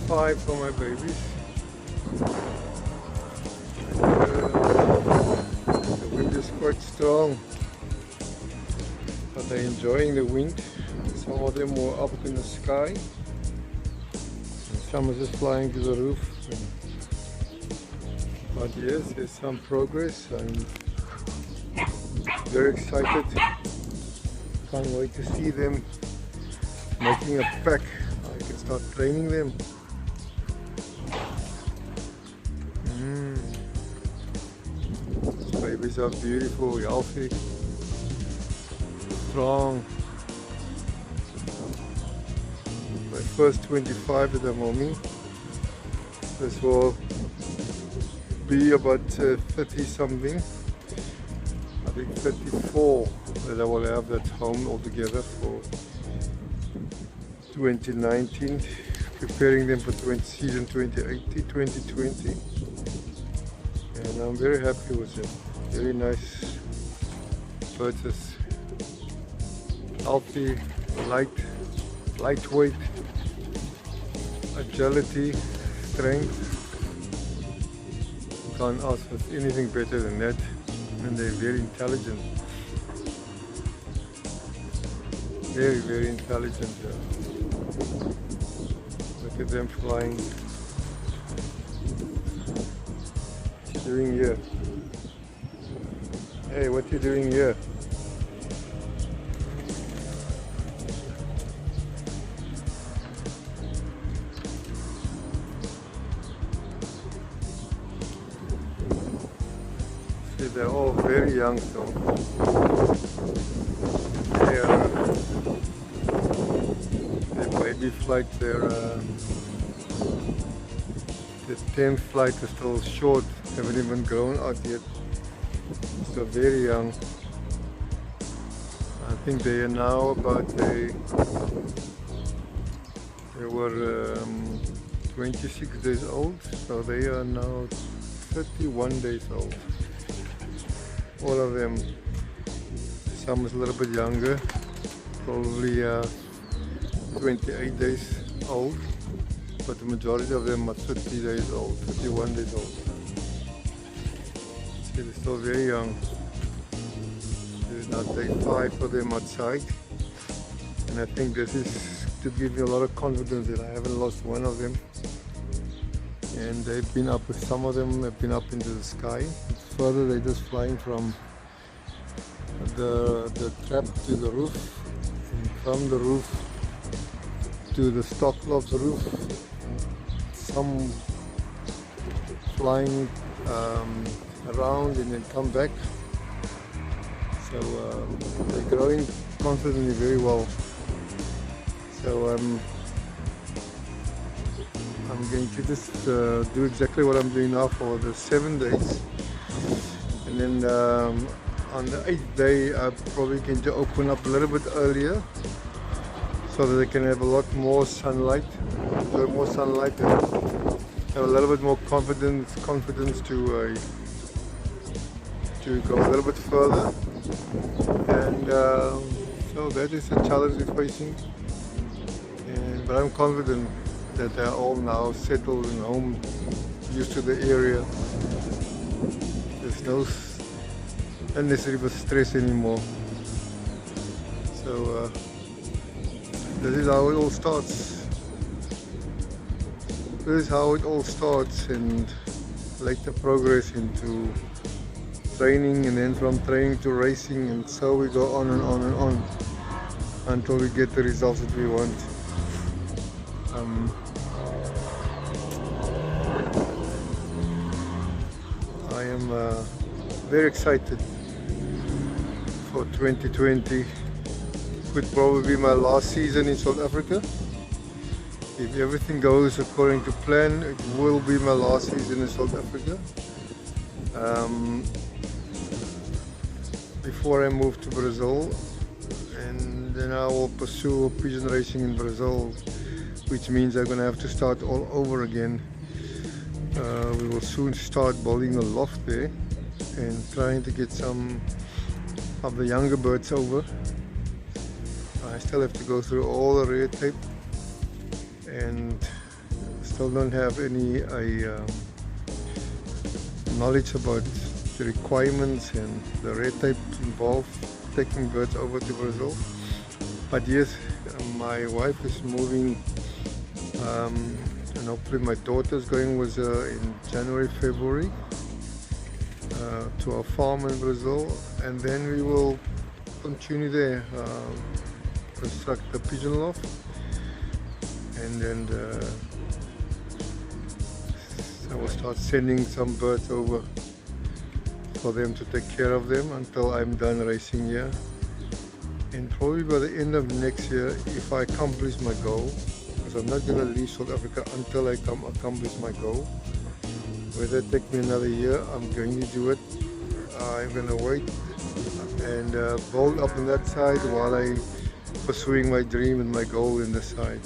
5 for my babies. The wind is quite strong, but they're enjoying the wind. Some of them were up in the sky, and some are just flying to the roof. But yes, there's some progress. I'm very excited. Can't wait to see them making a pack. I can start training them. Babies are beautiful, healthy, strong. My first 25 at the moment. This will be about 30 something. I think 34 that I will have at home altogether for 2019, preparing them for season 2020. And I'm very happy with them. Very nice birds, healthy, lightweight, agility, strength. Can't ask for anything better than that. And they're very intelligent. Very, very intelligent. Look at them flying. What you doing here? Hey, what you doing here? See, they're all very young, so their baby flight, the 10th flight is still short, haven't even grown out yet. So very young. I think they are now about they were 26 days old, so they are now 31 days old. All of them. Some is a little bit younger, probably 28 days old, but the majority of them are 30 days old, 31 days old. They're still very young. There's now day 5 for them outside, and I think this is to give me a lot of confidence that I haven't lost one of them. And they've been up with some of them have been up into the sky. Further, they're just flying from the trap to the roof, and from the roof to the stock lofts roof. Some flying around and then come back. So they're growing confidently very well. So I'm going to just do exactly what I'm doing now for the 7 days, and then on the 8th day I probably going to open up a little bit earlier so that they can have a lot more sunlight, and have a little bit more confidence to go a little bit further. And so that is the challenge we're facing. But I'm confident that they're all now settled and home, used to the area. There's no unnecessary stress anymore. So this is how it all starts. This is how it all starts, and later progress into training, and then from training to racing, and so we go on and on and on until we get the results that we want. I am very excited for 2020. Could probably be my last season in South Africa. If everything goes according to plan, it will be my last season in South Africa. Before I move to Brazil, and then I will pursue pigeon racing in Brazil, which means I'm going to have to start all over again. We will soon start building a loft there and trying to get some of the younger birds over. I still have to go through all the red tape and still don't have any knowledge about the requirements and the red tape involved taking birds over to Brazil. But yes, my wife is moving, and hopefully my daughter's going with her in January, February to our farm in Brazil, and then we will continue there, construct the pigeon loft, and then I will start sending some birds over for them to take care of them until I'm done racing here. And probably by the end of next year, if I accomplish my goal, because I'm not going to leave South Africa until I accomplish my goal. Whether it takes me another year, I'm going to do it. I'm going to wait and build up on that side while I'm pursuing my dream and my goal in this side.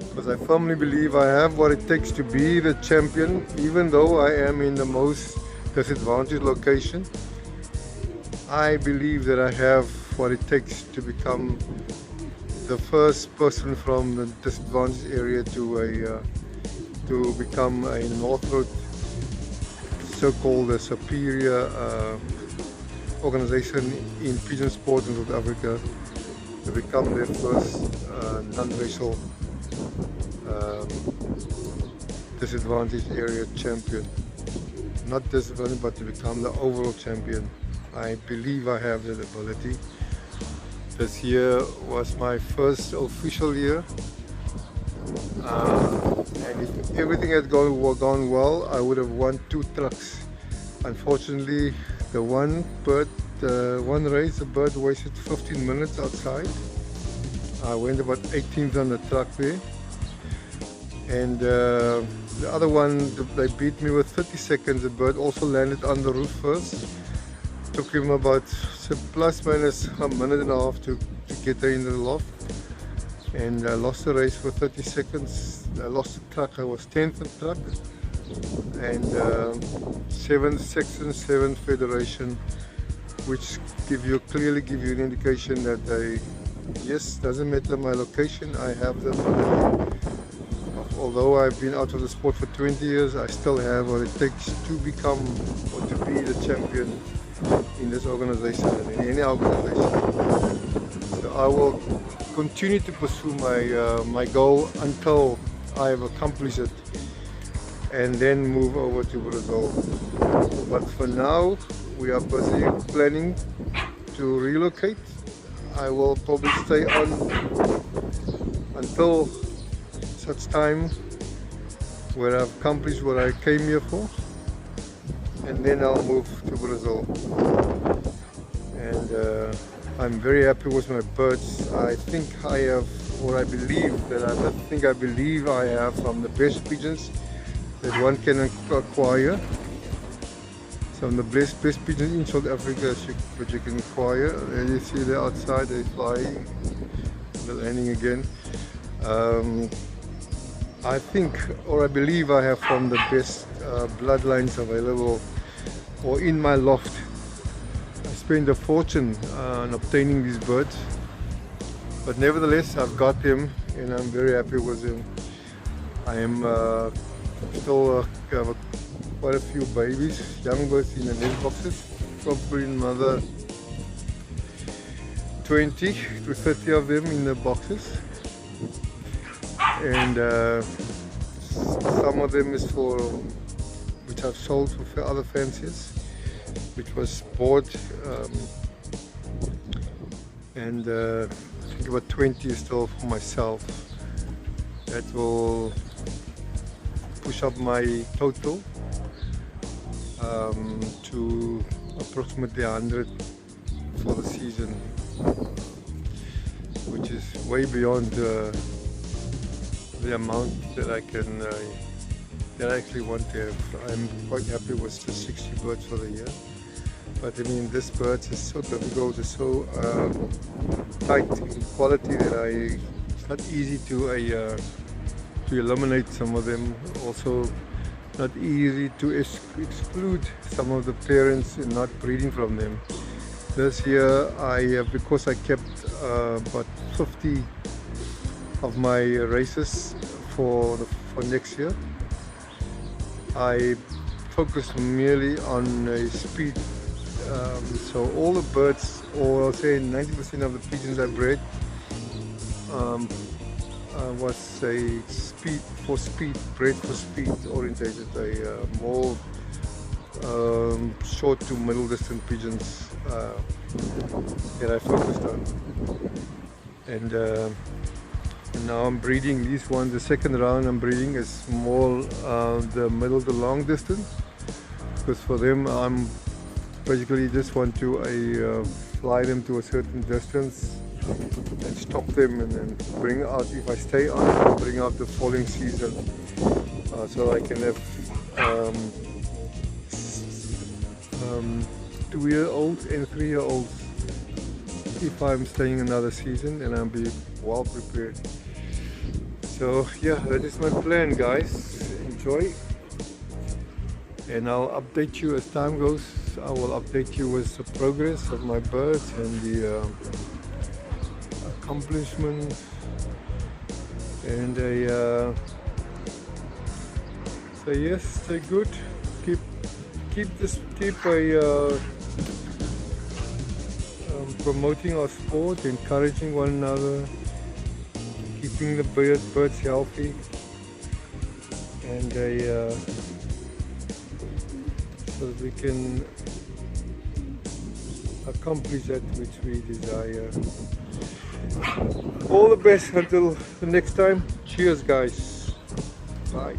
Because I firmly believe I have what it takes to be the champion, even though I am in the most disadvantaged location. I believe that I have what it takes to become the first person from the disadvantaged area to become a Northwood, so-called a superior organization in pigeon sport in South Africa, to become their first non-racial disadvantaged area champion. Not disadvantaged, but to become the overall champion. I believe I have that ability. This year was my first official year, and if everything had gone well, I would have won 2 trucks. Unfortunately, the one race, the bird wasted 15 minutes outside. I went about 18th on the truck there, and the other one, they beat me with 30 seconds. The bird also landed on the roof first. Took him about plus minus a minute and a half to get there in the loft, and I lost the race for 30 seconds. I lost the truck. I was 10th in the truck, and 7th section, 7th federation, which clearly give you an indication that yes, doesn't matter my location, I have the ability. Although I've been out of the sport for 20 years, I still have what it takes to become or to be the champion in this organization and in any organization. So I will continue to pursue my goal until I have accomplished it, and then move over to Brazil. But for now, we are busy planning to relocate. I will probably stay on until such time where I've accomplished what I came here for, and then I'll move to Brazil. And I'm very happy with my birds. I think I have, or I believe that I believe I have some of the best pigeons that one can acquire. Some of the best pigeons in South Africa that you can acquire. And you see they're outside, they're flying, they're landing again. I think, or I believe I have from the best bloodlines available or in my loft. I spent a fortune on obtaining these birds, but nevertheless I've got them and I'm very happy with them. I am still have quite a few babies, young birds in the nest boxes, probably another 20 to 30 of them in the boxes. And some of them is for, which I've sold for other fanciers, which was bought, and I think about 20 is still for myself. That will push up my total to approximately 100 for the season, which is way beyond the amount that I can that I actually want to have. I'm quite happy with the 60 birds for the year, but I mean this bird is so difficult, it's so tight in quality that it's not easy to eliminate some of them. Also not easy to exclude some of the parents and not breeding from them. This year because I kept about 50 of my races for next year. I focus merely on speed. So all the birds, or I'll say 90% of the pigeons I bred, was a bred for speed orientated, more short to middle distance pigeons that I focused on. And now I'm breeding these ones. The second round I'm breeding is more the middle to long distance, because for them I'm basically just want to fly them to a certain distance and stop them, and then bring out, if I stay on, I'll bring out the following season, so I can have 2-year-olds and 3-year-olds if I'm staying another season, and I'll be well prepared. So yeah, that is my plan, guys. Enjoy, and I'll update you as time goes. I will update you with the progress of my birds and the accomplishments, and so yes, stay good. Keep promoting our sport, encouraging one another, keeping the birds healthy, and so that we can accomplish that which we desire. All the best until the next time. Cheers, guys. Bye.